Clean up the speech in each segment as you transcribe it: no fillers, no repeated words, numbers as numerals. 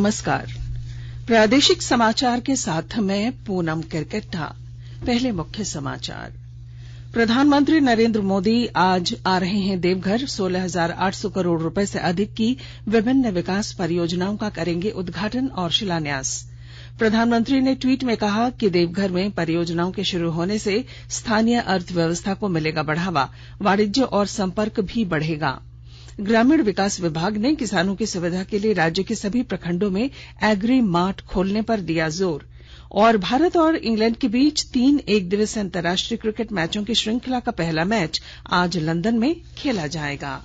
नमस्कार। प्रादेशिक समाचार के साथ मैं पूनम किरकेट्टा। पहले मुख्य समाचार। प्रधानमंत्री नरेंद्र मोदी आज आ रहे हैं देवघर। 16,800 करोड़ रुपए से अधिक की विभिन्न विकास परियोजनाओं का करेंगे उद्घाटन और शिलान्यास। प्रधानमंत्री ने ट्वीट में कहा कि देवघर में परियोजनाओं के शुरू होने से स्थानीय अर्थव्यवस्था को मिलेगा बढ़ावा, वाणिज्य और संपर्क भी बढ़ेगा। ग्रामीण विकास विभाग ने किसानों की सुविधा के लिए राज्य के सभी प्रखंडों में एग्री मार्ट खोलने पर दिया जोर। और भारत और इंग्लैंड के बीच 3 एकदिवसीय अंतर्राष्ट्रीय क्रिकेट मैचों की श्रृंखला का पहला मैच आज लंदन में खेला जाएगा।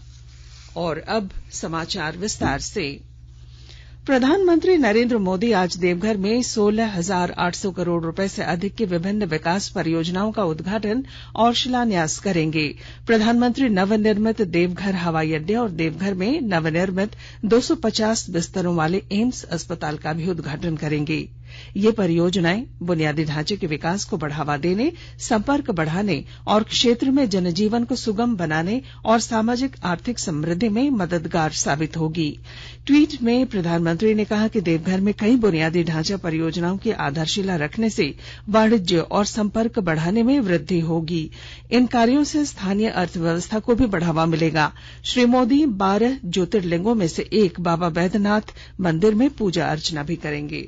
और अब समाचार विस्तार से। प्रधानमंत्री नरेंद्र मोदी आज देवघर में 16,800 करोड़ रुपए से अधिक की विभिन्न विकास परियोजनाओं का उद्घाटन और शिलान्यास करेंगे। प्रधानमंत्री नवनिर्मित देवघर हवाई अड्डे और देवघर में नवनिर्मित 250 बिस्तरों वाले एम्स अस्पताल का भी उद्घाटन करेंगे। ये परियोजनाएं बुनियादी ढांचे के विकास को बढ़ावा देने, संपर्क बढ़ाने और क्षेत्र में जनजीवन को सुगम बनाने और सामाजिक आर्थिक समृद्धि में मददगार साबित होगी। ट्वीट में प्रधानमंत्री ने कहा कि देवघर में कई बुनियादी ढांचा परियोजनाओं की आधारशिला रखने से वाणिज्य और संपर्क बढ़ाने में वृद्धि होगी। इन कार्यों से स्थानीय अर्थव्यवस्था को भी बढ़ावा मिलेगा। श्री मोदी 12 ज्योतिर्लिंगों में से एक बाबा बैद्यनाथ मंदिर में पूजा अर्चना भी करेंगे।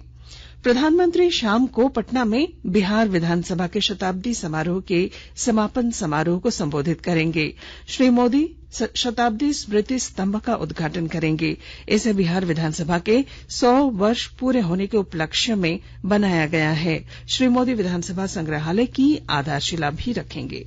प्रधानमंत्री शाम को पटना में बिहार विधानसभा के शताब्दी समारोह के समापन समारोह को संबोधित करेंगे। श्री मोदी शताब्दी स्मृति स्तंभ का उद्घाटन करेंगे। इसे बिहार विधानसभा के 100 वर्ष पूरे होने के उपलक्ष्य में बनाया गया है। श्री मोदी विधानसभा संग्रहालय की आधारशिला भी रखेंगे।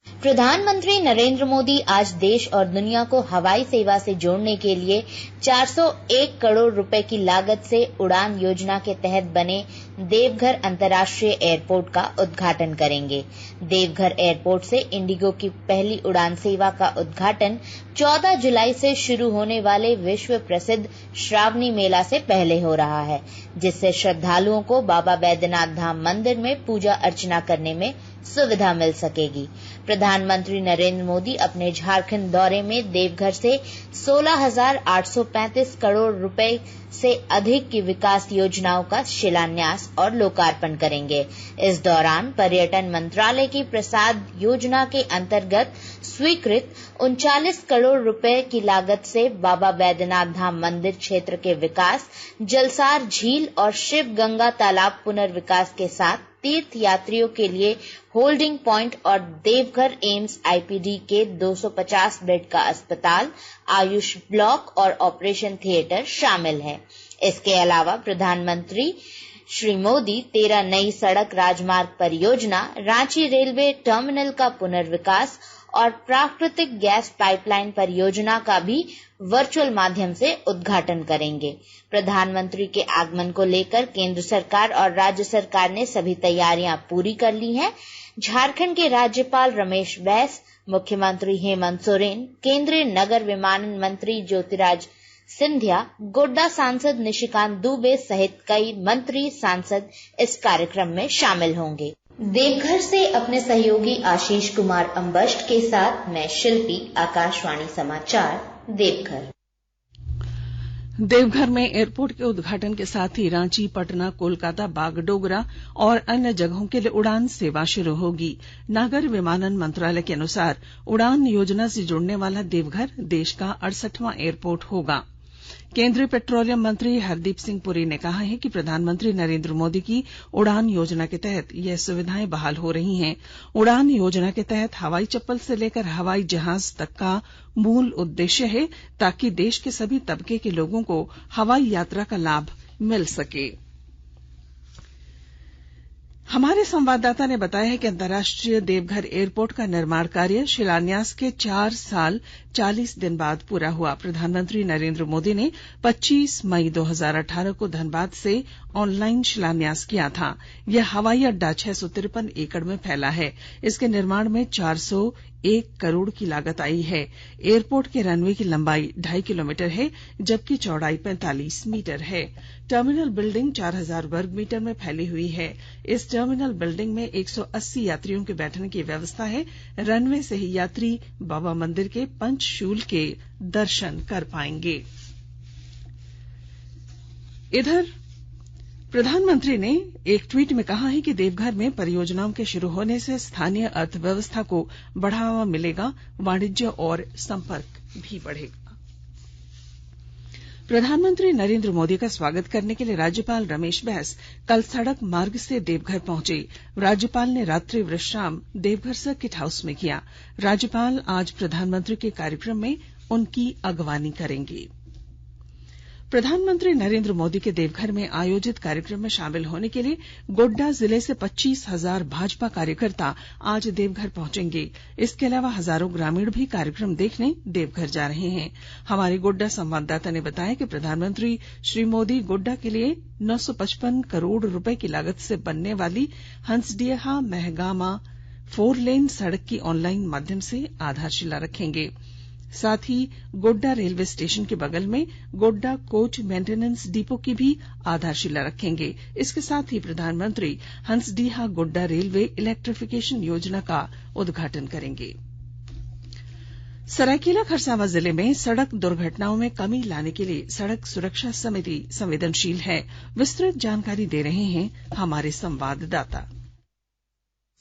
प्रधानमंत्री नरेंद्र मोदी आज देश और दुनिया को हवाई सेवा से जोड़ने के लिए 401 करोड़ रुपए की लागत से उड़ान योजना के तहत बने देवघर अंतर्राष्ट्रीय एयरपोर्ट का उद्घाटन करेंगे। देवघर एयरपोर्ट से इंडिगो की पहली उड़ान सेवा का उद्घाटन 14 जुलाई से शुरू होने वाले विश्व प्रसिद्ध श्रावणी मेला से पहले हो रहा है, जिससे श्रद्धालुओं को बाबा बैद्यनाथ धाम मंदिर में पूजा अर्चना करने में सुविधा मिल सकेगी। प्रधानमंत्री नरेंद्र मोदी अपने झारखंड दौरे में देवघर से 16,835 करोड़ रुपए से अधिक की विकास योजनाओं का शिलान्यास और लोकार्पण करेंगे। इस दौरान पर्यटन मंत्रालय की प्रसाद योजना के अंतर्गत स्वीकृत 39 करोड़ रुपए की लागत से बाबा बैद्यनाथ धाम मंदिर क्षेत्र के विकास, जलसार झील और शिव गंगा तालाब पुनर्विकास के साथ तीर्थ यात्रियों के लिए होल्डिंग पॉइंट और देवघर एम्स आईपीडी के 250 बेड का अस्पताल, आयुष ब्लॉक और ऑपरेशन थिएटर शामिल है। इसके अलावा प्रधानमंत्री श्री मोदी 13 नई सड़क राजमार्ग परियोजना, रांची रेलवे टर्मिनल का पुनर्विकास और प्राकृतिक गैस पाइपलाइन परियोजना का भी वर्चुअल माध्यम से उद्घाटन करेंगे। प्रधानमंत्री के आगमन को लेकर केंद्र सरकार और राज्य सरकार ने सभी तैयारियां पूरी कर ली हैं। झारखंड के राज्यपाल रमेश बैस, मुख्यमंत्री हेमंत सोरेन, केंद्रीय नगर विमानन मंत्री ज्योतिराज सिंधिया, गोड्डा सांसद निशिकांत दुबे सहित कई मंत्री सांसद इस कार्यक्रम में शामिल होंगे। देवघर से अपने सहयोगी आशीष कुमार अंबष्ट के साथ मैं शिल्पी, आकाशवाणी समाचार, देवघर। देवघर में एयरपोर्ट के उद्घाटन के साथ ही रांची, पटना, कोलकाता, बागडोगरा और अन्य जगहों के लिए उड़ान सेवा शुरू होगी। नागर विमानन मंत्रालय के अनुसार उड़ान योजना से जुड़ने वाला देवघर देश का 68वां एयरपोर्ट होगा। केंद्रीय पेट्रोलियम मंत्री हरदीप सिंह पुरी ने कहा है कि प्रधानमंत्री नरेंद्र मोदी की उड़ान योजना के तहत यह सुविधाएं बहाल हो रही हैं। उड़ान योजना के तहत हवाई चप्पल से लेकर हवाई जहाज तक का मूल उद्देश्य है ताकि देश के सभी तबके के लोगों को हवाई यात्रा का लाभ मिल सके। हमारे संवाददाता ने बताया है कि अंतर्राष्ट्रीय देवघर एयरपोर्ट का निर्माण कार्य शिलान्यास के 4 साल 40 दिन बाद पूरा हुआ। प्रधानमंत्री नरेंद्र मोदी ने 25 मई 2018 को धनबाद से ऑनलाइन शिलान्यास किया था। यह हवाई अड्डा 653 एकड़ में फैला है। इसके निर्माण में 400 1 करोड़ की लागत आई है। एयरपोर्ट के रनवे की लंबाई 2.5 किलोमीटर है, जबकि चौड़ाई 45 मीटर है। टर्मिनल बिल्डिंग 4000 वर्ग मीटर में फैली हुई है। इस टर्मिनल बिल्डिंग में 180 यात्रियों के बैठने की व्यवस्था है। रनवे से ही यात्री बाबा मंदिर के पंचशूल के दर्शन कर पाएंगे। इधर प्रधानमंत्री ने एक ट्वीट में कहा है कि देवघर में परियोजनाओं के शुरू होने से स्थानीय अर्थव्यवस्था को बढ़ावा मिलेगा, वाणिज्य और संपर्क भी बढ़ेगा। प्रधानमंत्री नरेंद्र मोदी का स्वागत करने के लिए राज्यपाल रमेश बैस कल सड़क मार्ग से देवघर पहुंचे। राज्यपाल ने रात्रि विश्राम देवघर सर्किट हाउस में किया। राज्यपाल आज प्रधानमंत्री के कार्यक्रम में उनकी अगवानी करेंगे। प्रधानमंत्री नरेंद्र मोदी के देवघर में आयोजित कार्यक्रम में शामिल होने के लिए गोड्डा जिले से 25,000 भाजपा कार्यकर्ता आज देवघर पहुंचेंगे। इसके अलावा हजारों ग्रामीण भी कार्यक्रम देखने देवघर जा रहे हैं। हमारे गोड्डा संवाददाता ने बताया कि प्रधानमंत्री श्री मोदी गोड्डा के लिए 955 करोड़ रुपए की लागत से बनने वाली हंसडीहा महगामा 4 लेन सड़क की ऑनलाइन माध्यम से आधारशिला रखेंगे। साथ ही गोड्डा रेलवे स्टेशन के बगल में गोड्डा कोच मेंटेनेंस डिपो की भी आधारशिला रखेंगे। इसके साथ ही प्रधानमंत्री हंसडीहा गोड्डा रेलवे इलेक्ट्रिफिकेशन योजना का उद्घाटन करेंगे। सरायकेला खरसावां जिले में सड़क दुर्घटनाओं में कमी लाने के लिए सड़क सुरक्षा समिति संवेदनशील है। विस्तृत जानकारी दे रहे हैं हमारे संवाददाता।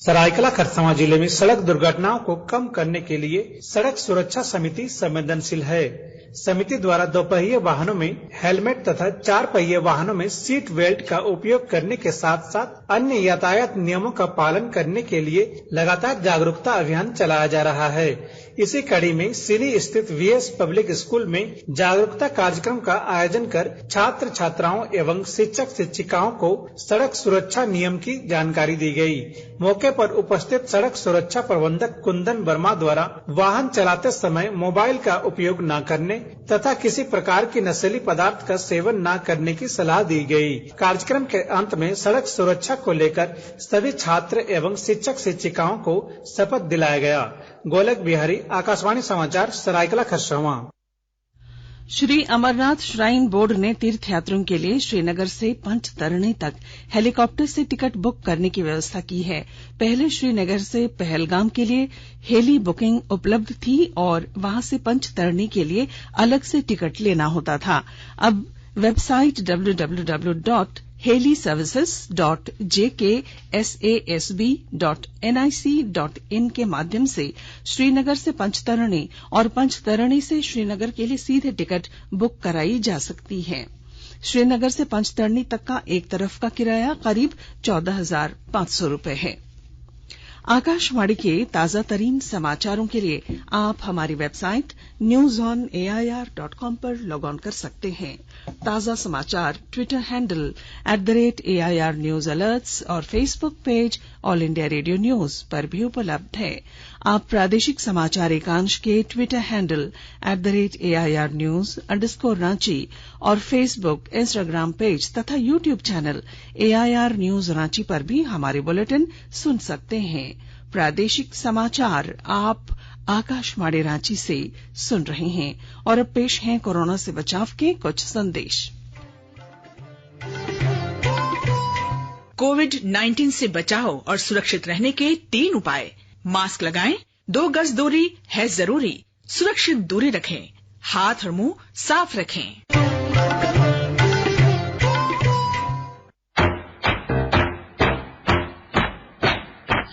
सरायकेला खरसावां जिले में सड़क दुर्घटनाओं को कम करने के लिए सड़क सुरक्षा समिति संवेदनशील है। समिति द्वारा 2 पहिए वाहनों में हेलमेट तथा 4 पहिए वाहनों में सीट बेल्ट का उपयोग करने के साथ साथ अन्य यातायात नियमों का पालन करने के लिए लगातार जागरूकता अभियान चलाया जा रहा है। इसी कड़ी में सिरी स्थित वीएस पब्लिक स्कूल में जागरूकता कार्यक्रम का आयोजन कर छात्र छात्राओं एवं शिक्षक शिक्षिकाओं को सड़क सुरक्षा नियम की जानकारी दी गई। मौके पर उपस्थित सड़क सुरक्षा प्रबंधक कुंदन वर्मा द्वारा वाहन चलाते समय मोबाइल का उपयोग न करने तथा किसी प्रकार की नशीली पदार्थ का सेवन न करने की सलाह दी गई। कार्यक्रम के अंत में सड़क सुरक्षा को लेकर सभी छात्र एवं शिक्षक शिक्षिकाओं को शपथ दिलाया गया। गोलक बिहारी, आकाशवाणी समाचार, सरायकेला खरसावां। श्री अमरनाथ श्राइन बोर्ड ने तीर्थयात्रियों के लिए श्रीनगर से पंचतरणी तक हेलीकॉप्टर से टिकट बुक करने की व्यवस्था की है। पहले श्रीनगर से पहलगाम के लिए हेली बुकिंग उपलब्ध थी और वहां से पंचतरणी के लिए अलग से टिकट लेना होता था। अब वेबसाइट www.helisservices.jksasb.nic.in के माध्यम से श्रीनगर से पंचतरणी और पंचतरणी से श्रीनगर के लिए सीधे टिकट बुक कराई जा सकती है। श्रीनगर से पंचतरणी तक का एक तरफ का किराया करीब 14,500 रुपए है। आकाशवाणी के ताजा तरीन समाचारों के लिए आप हमारी वेबसाइट newsonair.com पर लॉग ऑन कर सकते हैं। ताजा समाचार Twitter handle @AIR News Alerts और Facebook page all India radio news पर भी उपलब्ध है। आप प्रादेशिक समाचार एकांश के ट्विटर हैंडल @AIR News_Ranchi और फेसबुक, इंस्टाग्राम पेज तथा YouTube channel AIR News Ranchi पर भी हमारे बुलेटिन सुन सकते हैं। प्रादेशिक समाचार आप आकाशवाणी रांची से सुन रहे हैं और अब पेश हैं कोरोना से बचाव के कुछ संदेश। कोविड-19 से बचाव और सुरक्षित रहने के 3 उपाय। मास्क लगाएं, 2 गज दूरी है जरूरी, सुरक्षित दूरी रखें, हाथ और मुंह साफ रखें।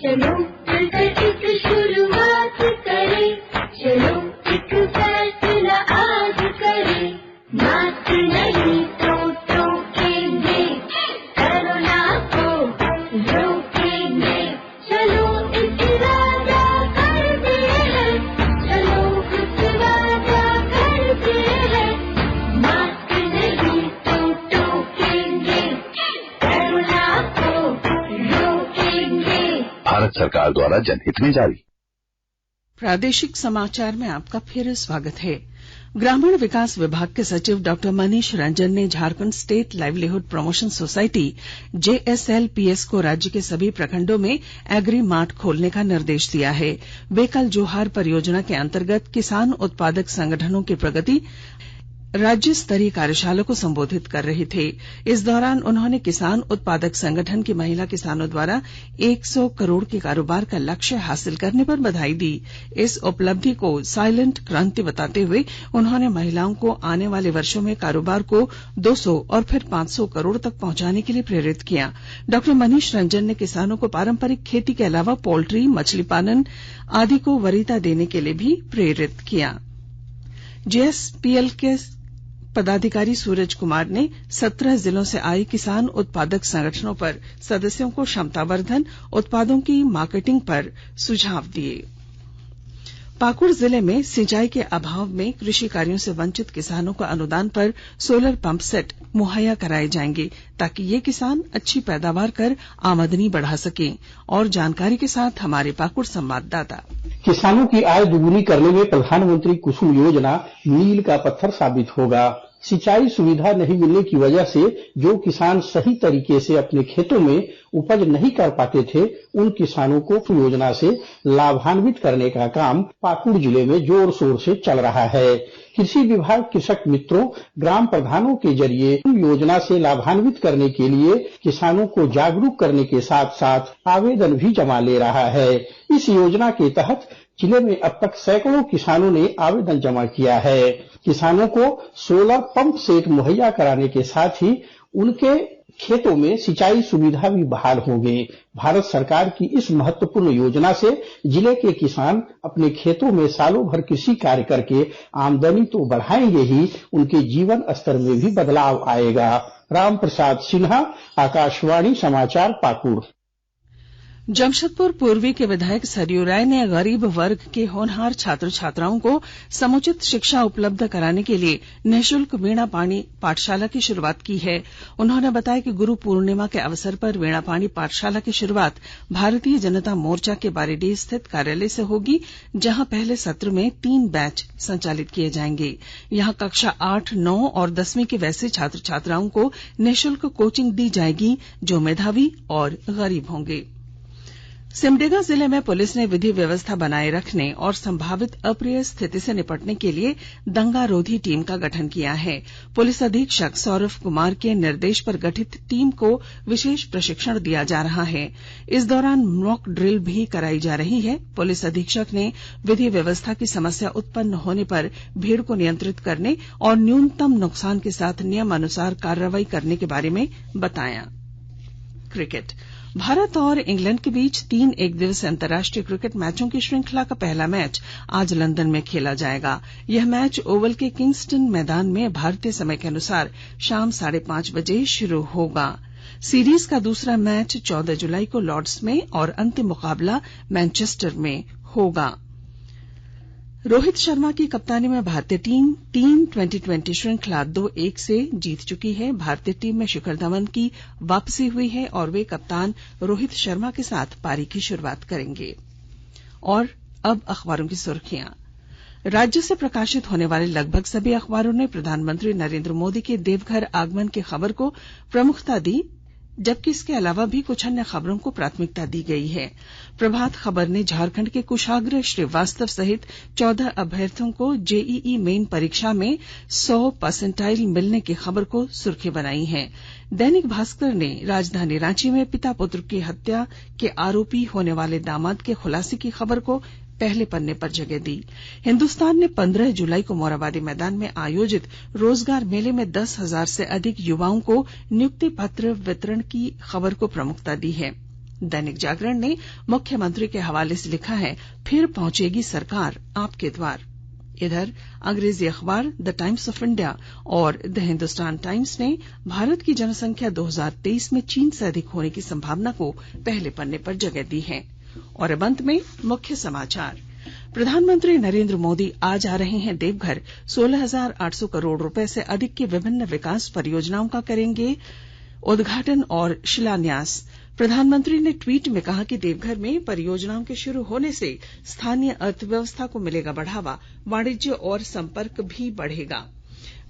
चलो मिलकर एक शुरुआत करें, चलो एक फैसला आज करें, मास्क नहीं तो टोकेंगे, कोरोना को रोकेंगे, चलो इस वादा करते हैं, चलो इस वादा करते हैं, मास्क नहीं तो टोकेंगे, कोरोना को रोकेंगे। भारत सरकार द्वारा जनहित में जारी। प्रादेशिक समाचार में आपका फिर स्वागत है। ग्रामीण विकास विभाग के सचिव डॉक्टर मनीष रंजन ने Jharkhand state livelihood promotion society JSLPS को राज्य के सभी प्रखंडों में एग्री मार्ट खोलने का निर्देश दिया है। वे कल जोहार परियोजना के अंतर्गत किसान उत्पादक संगठनों की प्रगति राज्य स्तरीय कार्यशाला को संबोधित कर रहे थे। इस दौरान उन्होंने किसान उत्पादक संगठन की महिला किसानों द्वारा 100 करोड़ के कारोबार का लक्ष्य हासिल करने पर बधाई दी। इस उपलब्धि को साइलेंट क्रांति बताते हुए उन्होंने महिलाओं को आने वाले वर्षों में कारोबार को 200 और फिर 500 करोड़ तक पहुंचाने के लिए प्रेरित किया। डॉक्टर मनीष रंजन ने किसानों को पारंपरिक खेती के अलावा पोल्ट्री, मछली पालन आदि को वरीयता देने के लिए भी प्रेरित किया। JSPL के पदाधिकारी सूरज कुमार ने 17 जिलों से आए किसान उत्पादक संगठनों पर सदस्यों को क्षमतावर्धन उत्पादों की मार्केटिंग पर सुझाव दिए। पाकुड़ जिले में सिंचाई के अभाव में कृषि कार्यों से वंचित किसानों को अनुदान पर सोलर पंप सेट मुहैया कराए जाएंगे ताकि ये किसान अच्छी पैदावार कर आमदनी बढ़ा सकें। और जानकारी के साथ हमारे पाकुड़ संवाददाता। किसानों की आय दुगुनी करने में प्रधानमंत्री कुसुम योजना मील का पत्थर साबित होगा। सिंचाई सुविधा नहीं मिलने की वजह से जो किसान सही तरीके से अपने खेतों में उपज नहीं कर पाते थे, उन किसानों को योजना से लाभान्वित करने का काम पाकुड़ जिले में जोर शोर से चल रहा है। कृषि विभाग कृषक मित्रों, ग्राम प्रधानों के जरिए योजना से लाभान्वित करने के लिए किसानों को जागरूक करने के साथ साथ आवेदन भी जमा ले रहा है। इस योजना के तहत जिले में अब तक सैकड़ों किसानों ने आवेदन जमा किया है। किसानों को सोलर पंप सेट मुहैया कराने के साथ ही उनके खेतों में सिंचाई सुविधा भी बहाल होगी। भारत सरकार की इस महत्वपूर्ण योजना से जिले के किसान अपने खेतों में सालों भर कृषि कार्य करके आमदनी तो बढ़ाएंगे ही, उनके जीवन स्तर में भी बदलाव आएगा। राम प्रसाद सिन्हा, आकाशवाणी समाचार, पाकुड़। जमशेदपुर पूर्वी के विधायक सरयू राय ने गरीब वर्ग के होनहार छात्र छात्राओं को समुचित शिक्षा उपलब्ध कराने के लिए निःशुल्क वीणा पाणी पाठशाला की शुरुआत की है। उन्होंने बताया कि गुरु पूर्णिमा के अवसर पर वीणा पाणी पाठशाला की शुरुआत भारतीय जनता मोर्चा के बारीडीह स्थित कार्यालय से होगी, जहां पहले सत्र में 3 बैच संचालित किए जाएंगे। यहां कक्षा 8, 9 और 10वीं के वैसे छात्र छात्राओं को निःशुल्क कोचिंग दी जाएगी जो मेधावी और गरीब होंगे। सिमडेगा जिले में पुलिस ने विधि व्यवस्था बनाए रखने और संभावित अप्रिय स्थिति से निपटने के लिए दंगारोधी टीम का गठन किया है। पुलिस अधीक्षक सौरभ कुमार के निर्देश पर गठित टीम को विशेष प्रशिक्षण दिया जा रहा है। इस दौरान मॉक ड्रिल भी कराई जा रही है। पुलिस अधीक्षक ने विधि व्यवस्था की समस्या उत्पन्न होने पर भीड़ को नियंत्रित करने और न्यूनतम नुकसान के साथ नियमानुसार कार्रवाई करने के बारे में बताया। क्रिकेट। भारत और इंग्लैंड के बीच 3 एकदिवसीय अंतर्राष्ट्रीय क्रिकेट मैचों की श्रृंखला का पहला मैच आज लंदन में खेला जाएगा। यह मैच ओवल के किंगस्टन मैदान में भारतीय समय के अनुसार शाम 5:30 बजे शुरू होगा। सीरीज का दूसरा मैच 14 जुलाई को लॉर्ड्स में और अंतिम मुकाबला मैनचेस्टर में होगा। रोहित शर्मा की कप्तानी में भारतीय टीम 2020 श्रृंखला 2-1 से जीत चुकी है। भारतीय टीम में शिखर धवन की वापसी हुई है और वे कप्तान रोहित शर्मा के साथ पारी की शुरुआत करेंगे। और अब अखबारों की सुर्खियां। राज्य से प्रकाशित होने वाले लगभग सभी अखबारों ने प्रधानमंत्री नरेंद्र मोदी के देवघर आगमन की खबर को प्रमुखता दी, जबकि इसके अलावा भी कुछ अन्य खबरों को प्राथमिकता दी गई है। प्रभात खबर ने झारखंड के कुशाग्र श्रीवास्तव सहित 14 अभ्यर्थियों को जेईई मेन परीक्षा में 100% मिलने की खबर को सुर्खी बनाई है। दैनिक भास्कर ने राजधानी रांची में पिता पुत्र की हत्या के आरोपी होने वाले दामाद के खुलासे की खबर को पहले पन्ने पर जगह दी। हिन्दुस्तान ने 15 जुलाई को मोरहाबादी मैदान में आयोजित रोजगार मेले में 10,000 से अधिक युवाओं को नियुक्ति पत्र वितरण की खबर को प्रमुखता दी है। दैनिक जागरण ने मुख्यमंत्री के हवाले से लिखा है, फिर पहुंचेगी सरकार आपके द्वार। इधर अंग्रेजी अखबार द टाइम्स ऑफ इंडिया और द हिंदुस्तान टाइम्स ने भारत की जनसंख्या 2023 में चीन से अधिक होने की संभावना को पहले पन्ने पर जगह दी है। और अब अंत में मुख्य समाचार। प्रधानमंत्री नरेंद्र मोदी आज आ रहे हैं देवघर। 16,800 करोड़ रुपए से अधिक की विभिन्न विकास परियोजनाओं का करेंगे उद्घाटन और शिलान्यास। प्रधानमंत्री ने ट्वीट में कहा कि देवघर में परियोजनाओं के शुरू होने से स्थानीय अर्थव्यवस्था को मिलेगा बढ़ावा, वाणिज्य और संपर्क भी बढ़ेगा।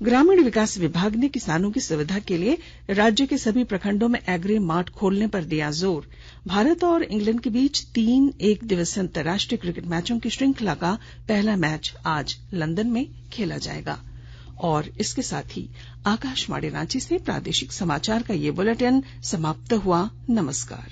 ग्रामीण विकास विभाग ने किसानों की सुविधा के लिए राज्य के सभी प्रखंडों में एग्री मार्ट खोलने पर दिया जोर। भारत और इंग्लैंड के बीच 3 एक दिवसीय अंतर्राष्ट्रीय क्रिकेट मैचों की श्रृंखला का पहला मैच आज लंदन में खेला जाएगा। और इसके साथ ही आकाशवाणी रांची से प्रादेशिक समाचार का ये बुलेटिन समाप्त हुआ। नमस्कार।